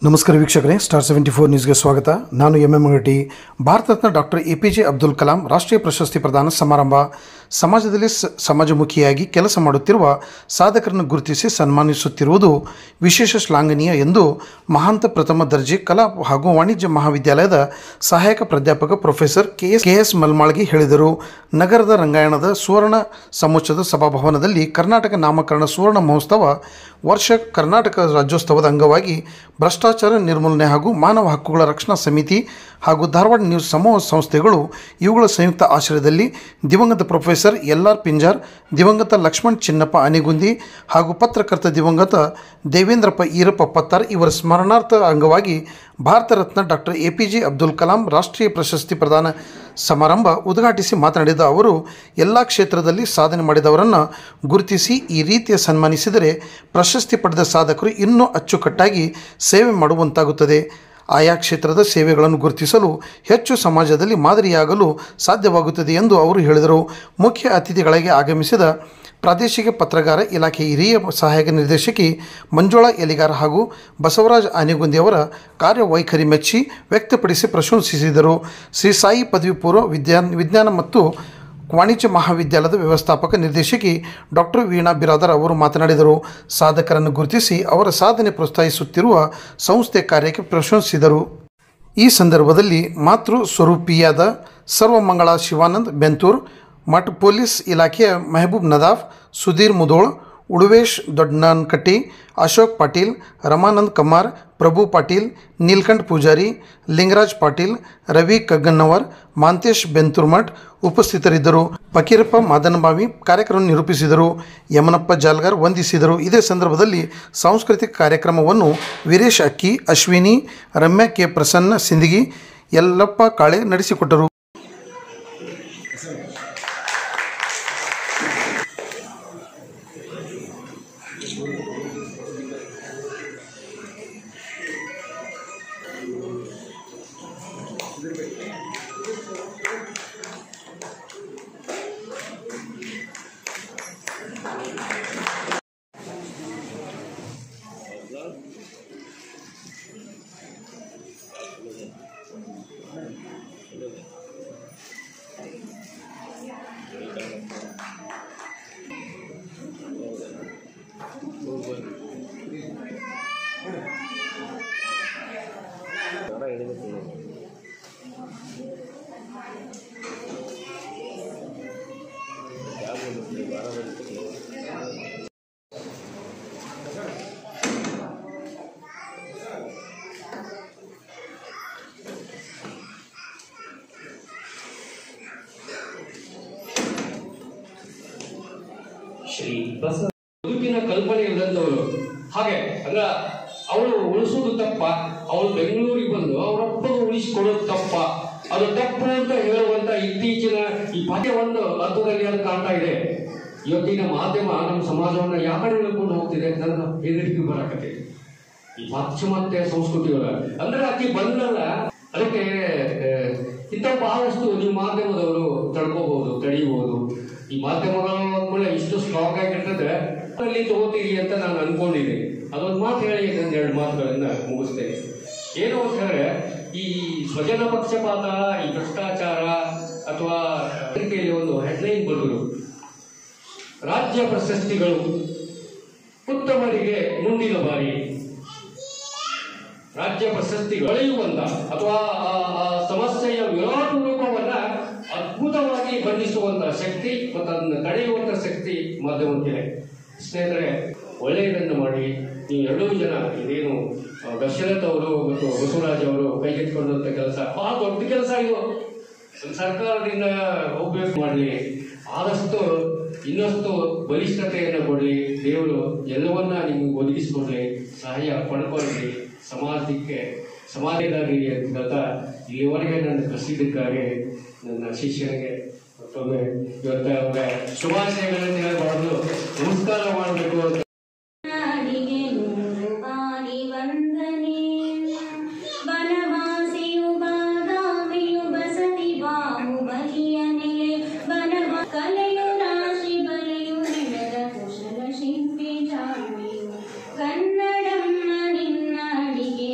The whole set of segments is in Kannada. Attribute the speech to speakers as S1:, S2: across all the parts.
S1: ನಮಸ್ಕಾರ ವೀಕ್ಷಕರೇ, ಸ್ಟಾರ್ 74 ನ್ಯೂಸ್ಗೆ ಸ್ವಾಗತ. ನಾನು M ಅಂಗಟಿ. Bharat Ratna doctor APJ Abdul Kalam ರಾಷ್ಟ್ರೀಯ ಪ್ರಶಸ್ತಿ ಪ್ರದಾನ ಸಮಾರಂಭ. ಸಮಾಜದಲ್ಲಿ ಸಮಾಜಮುಖಿಯಾಗಿ ಕೆಲಸ ಮಾಡುತ್ತಿರುವ ಸಾಧಕರನ್ನು ಗುರುತಿಸಿ ಸನ್ಮಾನಿಸುತ್ತಿರುವುದು ವಿಶೇಷ ಶ್ಲಾಘನೀಯ ಎಂದು ಮಹಾಂತ ಪ್ರಥಮ ದರ್ಜೆ ಕಲಾ ಹಾಗೂ ವಾಣಿಜ್ಯ ಮಹಾವಿದ್ಯಾಲಯದ ಸಹಾಯಕ ಪ್ರಾಧ್ಯಾಪಕ ಪ್ರೊಫೆಸರ್ KS ಮಲ್ಮಾಳ್ಗಿ ಹೇಳಿದರು. ನಗರದ ರಂಗಾಯಣದ ಸುವರ್ಣ ಸಮೋಚ್ಚದ ಸಭಾಭವನದಲ್ಲಿ ಕರ್ನಾಟಕ ನಾಮಕರಣ ಸುವರ್ಣ ಮಹೋತ್ಸವ ವರ್ಷ ಕರ್ನಾಟಕ ರಾಜ್ಯೋತ್ಸವದ ಅಂಗವಾಗಿ ಭ್ರಷ್ಟಾಚಾರ ನಿರ್ಮೂಲನೆ ಹಾಗೂ ಮಾನವ ಹಕ್ಕುಗಳ ರಕ್ಷಣಾ ಸಮಿತಿ ಹಾಗೂ ಧಾರವಾಡ ನ್ಯೂಸ್ ಸಮೂಹ ಸಂಸ್ಥೆಗಳು ಇವುಗಳ ಸಂಯುಕ್ತ ಆಶ್ರಯದಲ್ಲಿ ದಿವಂಗತ ಪ್ರೊಫೆಸರ್ LR ಪಿಂಜಾರ್, ದಿವಂಗತ ಲಕ್ಷ್ಮಣ್ ಚಿನ್ನಪ್ಪ ಅನಿಗುಂದಿ ಹಾಗೂ ಪತ್ರಕರ್ತ ದಿವಂಗತ ದೇವೇಂದ್ರಪ್ಪ ಈರಪ್ಪ ಪತ್ತಾರ್ ಇವರ ಸ್ಮರಣಾರ್ಥ ಅಂಗವಾಗಿ ಭಾರತ ರತ್ನ ಡಾಕ್ಟರ್ APJ ಅಬ್ದುಲ್ ಕಲಾಂ ರಾಷ್ಟ್ರೀಯ ಪ್ರಶಸ್ತಿ ಪ್ರದಾನ ಸಮಾರಂಭ ಉದ್ಘಾಟಿಸಿ ಮಾತನಾಡಿದ ಅವರು, ಎಲ್ಲ ಕ್ಷೇತ್ರದಲ್ಲಿ ಸಾಧನೆ ಮಾಡಿದವರನ್ನು ಗುರುತಿಸಿ ಈ ರೀತಿಯ ಸನ್ಮಾನಿಸಿದರೆ ಪ್ರಶಸ್ತಿ ಪಡೆದ ಸಾಧಕರು ಇನ್ನೂ ಅಚ್ಚುಕಟ್ಟಾಗಿ ಸೇವೆ ಮಾಡುವಂತಾಗುತ್ತದೆ. ಆಯಾ ಕ್ಷೇತ್ರದ ಸೇವೆಗಳನ್ನು ಗುರುತಿಸಲು ಹೆಚ್ಚು ಸಮಾಜದಲ್ಲಿ ಮಾದರಿಯಾಗಲು ಸಾಧ್ಯವಾಗುತ್ತದೆ ಎಂದು ಅವರು ಹೇಳಿದರು. ಮುಖ್ಯ ಅತಿಥಿಗಳಾಗಿ ಆಗಮಿಸಿದ ಪ್ರಾದೇಶಿಕ ಪತ್ರಗಾರ ಇಲಾಖೆ ಹಿರಿಯ ಸಹಾಯಕ ನಿರ್ದೇಶಕಿ ಮಂಜುಳಾ ಎಲಿಗಾರ್ ಹಾಗೂ ಬಸವರಾಜ್ ಆನೆಗುಂದಿಯವರ ಕಾರ್ಯವೈಖರಿ ಮೆಚ್ಚಿ ವ್ಯಕ್ತಪಡಿಸಿ ಪ್ರಶಂಸಿಸಿದರು. ಶ್ರೀ ಸಾಯಿ ಪದವಿ ಪೂರ್ವ ವಿಜ್ಞಾನ ಮತ್ತು ವಾಣಿಜ್ಯ ಮಹಾವಿದ್ಯಾಲಯದ ವ್ಯವಸ್ಥಾಪಕ ನಿರ್ದೇಶಕಿ ಡಾಕ್ಟರ್ ವೀಣಾ ಬಿರಾದರ್ ಅವರು ಮಾತನಾಡಿದರು. ಸಾಧಕರನ್ನು ಗುರುತಿಸಿ ಅವರ ಸಾಧನೆ ಪ್ರೋತ್ಸಾಹಿಸುತ್ತಿರುವ ಸಂಸ್ಥೆ ಕಾರ್ಯಕ್ಕೆ ಪ್ರಶಂಸಿಸಿದರು. ಈ ಸಂದರ್ಭದಲ್ಲಿ ಮಾತೃ ಸ್ವರೂಪಿಯಾದ ಸರ್ವಮಂಗಳ ಶಿವಾನಂದ್ ಬೆಂತೂರ್, ಮಠ ಪೊಲೀಸ್ ಇಲಾಖೆಯ ಮೆಹಬೂಬ್ ನದಾಫ್, ಸುಧೀರ್ ಮುದೋಳ್, ಉಡುವೇಶ್ ದೊಡ್ಡನಕಟ್ಟಿ, ಅಶೋಕ್ ಪಾಟೀಲ್, ರಮಾನಂದ್ ಕಮಾರ್, ಪ್ರಭು ಪಾಟೀಲ್, ನೀಲ್ಕಂಠ್ ಪೂಜಾರಿ, ಲಿಂಗರಾಜ್ ಪಾಟೀಲ್, ರವಿ ಕಗ್ಗನ್ನವರ್, ಮಾಂತೇಶ್ ಬೆಂತೂರ್ಮಠ್ ಉಪಸ್ಥಿತರಿದ್ದರು. ಫಕೀರಪ್ಪ ಮಾದನಬಾವಿ ಕಾರ್ಯಕ್ರಮ ನಿರೂಪಿಸಿದರು. ಯಮನಪ್ಪ ಜಾಲ್ಗಾರ್ ವಂದಿಸಿದರು. ಇದೇ ಸಂದರ್ಭದಲ್ಲಿ ಸಾಂಸ್ಕೃತಿಕ ಕಾರ್ಯಕ್ರಮವನ್ನು ವೀರೇಶ್ ಅಕ್ಕಿ, ಅಶ್ವಿನಿ, ರಮ್ಯಾ ಕೆ ಪ್ರಸನ್ನ ಸಿಂದಗಿ, ಯಲ್ಲಪ್ಪ ಕಾಳೆ ನಡೆಸಿಕೊಟ್ಟರು.
S2: ಶ್ರೀ ಬಸವ ಬದುಕಿನ ಕಲ್ಪನೆ ಇಲ್ಲದವರು. ಹಾಗೆ ಅಂದ್ರ ಅವಳು ಉಳಿಸೋದು ತಪ್ಪ, ಅವಳು ಬೆಂಗಳೂರಿಗೆ ಬಂದು ಅವರಪ್ಪನ ಉಳಿಸಿಕೊಡೋದು ತಪ್ಪ, ಅದು ತಪ್ಪು ಅಂತ ಹೇಳುವಂತ ಇತ್ತೀಚಿನ ಈ ಪಾಠ್ಯ ಒಂದು ಅರ್ಥದಲ್ಲಿ ಅದು ಕಾಣ್ತಾ ಇದೆ. ಇವತ್ತಿನ ಮಾಧ್ಯಮ ನಮ್ಮ ಸಮಾಜವನ್ನ ಯಾಕಡೆ ಹೇಳ್ಕೊಂಡು ಹೋಗ್ತಿದೆ ನನ್ನ ಹೆದರಿಕೆ ಬರಕತ್ತೆ. ಈ ಪಾಶ್ಚಿಮಾತ್ಯ ಸಂಸ್ಕೃತಿಗಳ ಅಂದ್ರೆ ಆಕಿ ಬಂದಲ್ಲ, ಅದಕ್ಕೆ ಇಂಥ ಬಹಳಷ್ಟು ನೀವು ಮಾಧ್ಯಮದವರು ತಡೀಬಹುದು. ಈ ಮಾಧ್ಯಮಗಳು ಅಂದ್ಮೇಲೆ ಇಷ್ಟು ಸ್ಟ್ರಾಂಗ್ ಆಗಿರ್ತದೆ, ಅಲ್ಲಿ ತಗೋತೀರಿ ಅಂತ ನಾನು ಅನ್ಕೊಂಡಿದ್ದೆ. ಅದೊಂದು ಮಾತು ಹೇಳಿ ನನ್ನ 2 ಮಾತುಗಳನ್ನ ಮುಗಿಸ್ತೇನೆ. ಏನು ಅಂತ ಹೇಳಿದ್ರೆ, ಈ ಸ್ವಜನ ಪಕ್ಷಪಾತ, ಈ ಭ್ರಷ್ಟಾಚಾರ ಅಥವಾ ಒಂದು ಹೆಡ್ಲೈನ್ ಬರೆದರು, ರಾಜ್ಯ ಪ್ರಶಸ್ತಿಗಳು ಉತ್ತಮರಿಗೆ ಮುಂದಿನ ಬಾರಿ ರಾಜ್ಯ ಪ್ರಶಸ್ತಿ ಬೆಳೆಯುವಂತ ಅಥವಾ ಸಮಸ್ಯೆಯ ವಿರಾಟ್ ರೂಪವನ್ನ ಅದ್ಭುತವಾಗಿ ಬಂಧಿಸುವಂತ ಶಕ್ತಿ ಮತ್ತು ಅದನ್ನು ತಡೆಯುವಂತ ಶಕ್ತಿ ಮಾಧ್ಯಮಕ್ಕಿದೆ. ಸ್ನೇಹಿತರೆ, ಒಳ್ಳೆಯದನ್ನು ಮಾಡಿ. ನೀವು 2 ಜನ ಇದೇನು ದಶರಥ್ ಅವರು ಮತ್ತು ಬಸವರಾಜ್ ಅವರು ಕೈಗೆತ್ತಿಕೊಂಡಂತ ಕೆಲಸ ಬಹಳ ದೊಡ್ಡ ಕೆಲಸ. ಇದು ಸರ್ಕಾರದಿಂದ ಹೋಗ್ಬೇಕು ಮಾಡಲಿ, ಆದಷ್ಟು ಇನ್ನಷ್ಟು ಬಲಿಷ್ಠತೆಯನ್ನು ಕೊಡಲಿ, ದೇವರು ಎಲ್ಲವನ್ನ ನಿಮ್ಗೆ ಒದಗಿಸಿಕೊಡ್ಲಿ, ಸಹಾಯ ಪಡ್ಕೊಳ್ಳಿ, ಸಮಾಜದಾರಿ ಅಂತ ಇಲ್ಲಿವರೆಗೆ ನನ್ನ ಕಲಿಸಿದ್ದಕ್ಕಾಗಿ ನನ್ನ ಶಿಷ್ಯನಿಗೆ ಮತ್ತೊಮ್ಮೆ ಇವತ್ತ ಅವರ ಶುಭಾಶಯಗಳನ್ನು ಹೇಳಬಾರದು, ನಮಸ್ಕಾರ ಮಾಡಬೇಕು ಅಂತ.
S3: ಕನ್ನಡಮ್ಮ ನಿನ್ನ ಅಡಿಗೆ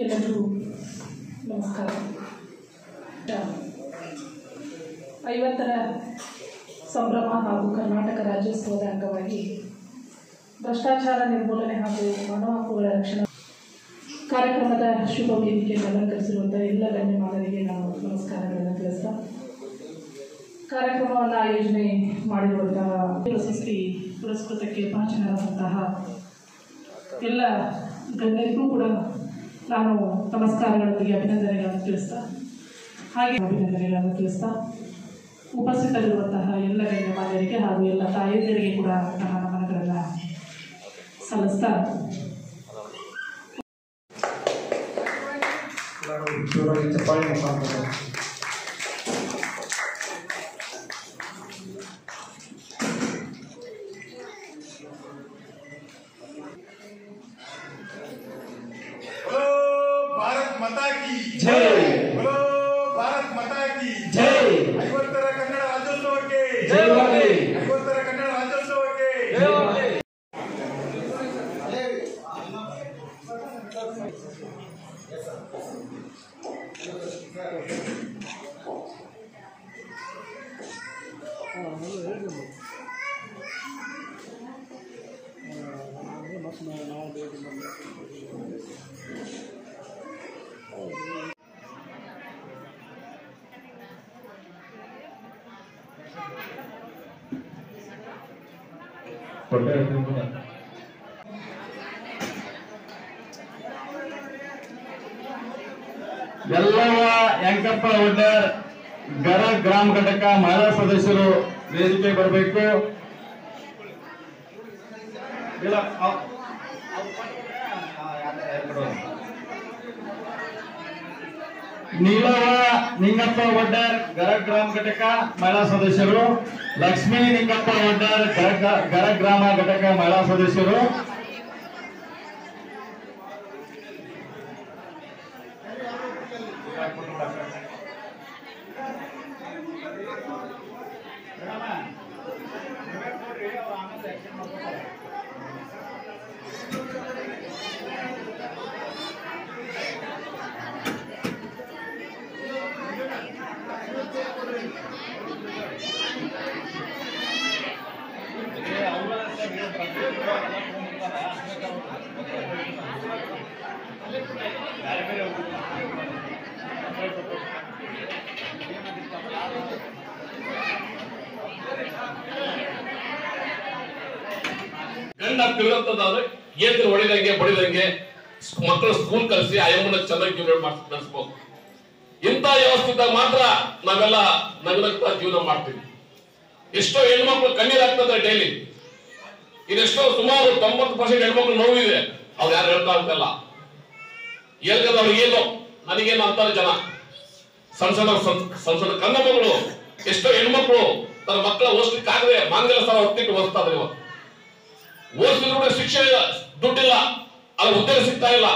S3: ಎಲ್ಲರಿಗೂ ನಮಸ್ಕಾರ. 50ರ ಸಂಭ್ರಮ ಹಾಗೂ ಕರ್ನಾಟಕ ರಾಜ್ಯೋತ್ಸವದ ಅಂಗವಾಗಿ ಭ್ರಷ್ಟಾಚಾರ ನಿರ್ಮೂಲನೆ ಹಾಗೂ ಮಾನವ ಹಕ್ಕುಗಳ ರಕ್ಷಣಾ ಕಾರ್ಯಕ್ರಮದ ಶುಭ ವೇದಿಕೆಯನ್ನು ಅಲಂಕರಿಸಿರುವಂಥ ಎಲ್ಲ ಗಣ್ಯಮಾನರಿಗೆ ನಾವು ನಮಸ್ಕಾರಗಳನ್ನು ತಿಳಿಸ್ತಾ, ಕಾರ್ಯಕ್ರಮವನ್ನು ಆಯೋಜನೆ ಮಾಡಿರುವಂತಹ ಪ್ರಶಸ್ತಿ ಪುರಸ್ಕೃತಕ್ಕೆ ಭಾಜನರಾದಂತಹ ಎಲ್ಲ ಗಣ್ಯರಿಗೂ ಕೂಡ ನಾನು ನಮಸ್ಕಾರಗಳೊಂದಿಗೆ ಅಭಿನಂದನೆಗಳನ್ನು ತಿಳಿಸ್ತಾ, ಉಪಸ್ಥಿತರಿರುವಂತಹ ಎಲ್ಲ ಗಣ್ಯಮಾನ್ಯರಿಗೆ ಹಾಗೂ ಎಲ್ಲ ತಾಯಂದಿರಿಗೆ ಕೂಡ ನನ್ನ ನಮನಗಳನ್ನು ಸಲ್ಲಿಸ್ತಾ
S4: भारत माता की
S2: जय।
S4: बोलो भारत माता की
S2: जय।
S4: 50ರ ಕನ್ನಡ ರಾಜ್ಯೋತ್ಸವಕ್ಕೆ
S2: ಜಯವಾಗಲಿ।
S4: 50ರ ಕನ್ನಡ ರಾಜ್ಯೋತ್ಸವಕ್ಕೆ
S2: ಜಯವಾಗಲಿ।
S5: ಎಲ್ಲವ ಯಂಕಪ್ಪ ಒಡ್ಡರ್ ಗರ ಗ್ರಾಮ ಘಟಕ ಮಹಿಳಾ ಸದಸ್ಯರು ವೇದಿಕೆ ಬರಬೇಕು. ನೀಲವ ನಿಂಗಪ್ಪ ಒಡ್ಡರ್ ಗರ ಗ್ರಾಮ ಘಟಕ ಮಹಿಳಾ ಸದಸ್ಯರು, ಲಕ್ಷ್ಮೀ ನಿಂಗಪ್ಪ ಒಡ್ಡರ್ ಗರ ಗ್ರಾಮ ಘಟಕ ಮಹಿಳಾ ಸದಸ್ಯರು,
S6: ಗಂಡ ತಿರುಗಂತದಾದ್ರೆ ಏತ್ರ ಹೊಡಿದಂಗೆ ಬಡಿದಂಗೆ ಮಕ್ಕಳು ಸ್ಕೂಲ್ ಕಲಿಸಿ ಅಯ್ಯಮ್ಮನ ಚೆನ್ನಾಗಿ ಜೀವನ ನಡೆಸಬಹುದು. ಇಂಥ ವ್ಯವಸ್ಥಿತ ಮಾತ್ರ ನಾವೆಲ್ಲ ನಗನಗ್ತಾ ಜೀವನ ಮಾಡ್ತೀವಿ. ಎಷ್ಟೋ ಹೆಣ್ಮಕ್ಳು ಕಣ್ಣೀರಾಗ್ತದೆ ಡೈಲಿ. ಇದೆಷ್ಟೋ ಸುಮಾರು 90% ಹೆಣ್ಮಕ್ಳು ನೋವಿದೆ, ಅವ್ರು ಯಾರು ಹೇಳ್ತಾ ಅಂತಲ್ಲ. ಹೇಳ್ಕದವ್ರಿಗೆ ಏನು ನನಗೇನು ಅಂತಾರೆ ಜನ. ಸಣ್ಣ ಕನ್ನ ಮಗಳು ಎಷ್ಟೋ ಹೆಣ್ಮಕ್ಳು ತನ್ನ ಮಕ್ಕಳ ಓದಿಸ್ಲಿಕ್ಕಾಗದೆ ಮಾಂಗಲ್ಯ ಸರ ಹೊತ್ತಿಟ್ಟು ಓದಿಸ್ತಾ ಇದ್ದಾರೆ. ಇವತ್ತು ಓದಿಸಿದ್ರು ಕೂಡ ಶಿಕ್ಷೆ ದುಡ್ಡಿಲ್ಲ, ಅವ್ರ ಉದ್ಯೋಗ ಸಿಗ್ತಾ ಇಲ್ಲ.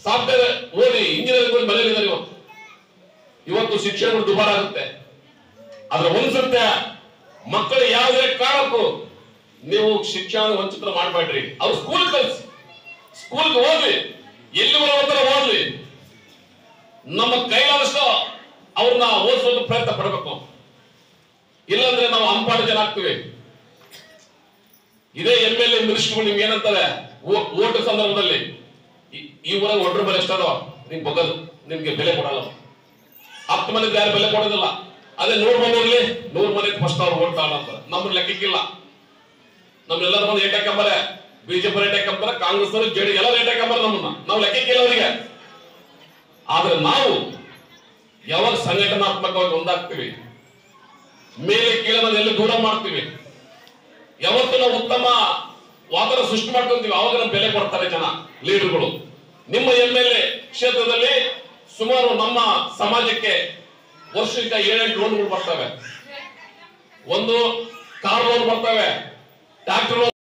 S6: ಸಾಫ್ಟ್ವೇರ್ ಓದಿ ಇಂಜಿನಿಯರಿಂಗ್ ಓದಿ ಮನೇಲಿದ್ದಾರೆ. ಇವತ್ತು ಶಿಕ್ಷಣಗಳು ದುಬಾರ ಆಗುತ್ತೆ. ಆದ್ರೆ ಒಂದ್ಸತ್ಯ ಮಕ್ಕಳು ಯಾವುದೇ ಕಾರಣಕ್ಕೂ ನೀವು ಶಿಕ್ಷಣ ವಂಚಿತ ಮಾಡಬೇಡ್ರಿ. ಅವ್ರು ಸ್ಕೂಲ್ ಕಲಿಸಿ, ಸ್ಕೂಲ್ಗೆ ಓದ್ಲಿ, ಎಲ್ಲಿ ಬರೋತರ ಓದ್ಲಿ. ನಮ್ಮ ಕೈಲಾದಷ್ಟು ಅವ್ರನ್ನ ಓದಿಸೋದು ಪ್ರಯತ್ನ ಪಡಬೇಕು. ಇಲ್ಲಾಂದ್ರೆ ನಾವು ಅಂಪಾಡ ಜನ ಆಗ್ತೀವಿ. ಇದೇ MLA ಮಿನಿಸ್ಟರ್ಗಳು ನಿಮ್ಗೆ ಏನಂತಾರೆ ಓಟ್ ಸಂದರ್ಭದಲ್ಲಿ, ಈ ಊರಾಗ ಒಡ್ರ ಬೆಲೆ ಎಷ್ಟದೋ ನಿಮ್ಗೆ ಬಗ್ಗದು, ನಿಮ್ಗೆ ಬೆಲೆ ಕೊಡಲ್ಲ. 10 ಮನೆಗೆ ಯಾರು ಬೆಲೆ ಕೊಡೋದಿಲ್ಲ. ಅದೇ 100 ಮನೆ ಇರಲಿ, 100 ಮನೆ ಫಸ್ಟ್ ಅವ್ರು ಓಟ್ ತಗೊಳ್ಳಂತಾರೆ. ನಮ್ಮನ್ನ ಲೆಕ್ಕಕ್ಕಿಲ್ಲ. ನಮ್ಮೆಲ್ಲರ ಬಂದು ರೇಟ್ ಹಾಕಂಬಾರೆ, ಬಿಜೆಪಿ ರೇಟ್ ಹಾಕಂಬಾರೆ, ಕಾಂಗ್ರೆಸ್ ಅವರು JD ಎಲ್ಲ ರೇಟ್ ಹಾಕಂಬಾರೆ. ನಮ್ಮನ್ನ ನಾವು ಲೆಕ್ಕಕ್ಕಿಲ್ಲ ಅವರಿಗೆ. ಆದ್ರೆ ನಾವು ಯಾವಾಗ ಸಂಘಟನಾತ್ಮಕವಾಗಿ ಒಂದಾಗ್ತೀವಿ, ಮೇಲೆ ಕೀಳನ್ನ ಎಲ್ಲಿ ದೂರ ಮಾಡ್ತೀವಿ, ಯಾವತ್ತು ನಾವು ಉತ್ತಮ ವಾತಾವರಣ ಸೃಷ್ಟಿ ಮಾಡ್ಕೊಂತೀವಿ, ಅವಾಗ ನಮ್ಮ ಬೆಲೆ ಕೊಡ್ತಾರೆ ಜನ, ಲೀಡರ್ಗಳು. ನಿಮ್ಮ MLA ಕ್ಷೇತ್ರದಲ್ಲಿ ಸುಮಾರು ನಮ್ಮ ಸಮಾಜಕ್ಕೆ ವರ್ಷಕ್ಕೆ 7-8 ಲೋನ್ಗಳು ಬರ್ತವೆ. ಒಂದು ಕಾರ್ ಲೋನ್ ಬರ್ತವೆ, ಟ್ರ್ಯಾಕ್ಟರ್ ಲೋನ್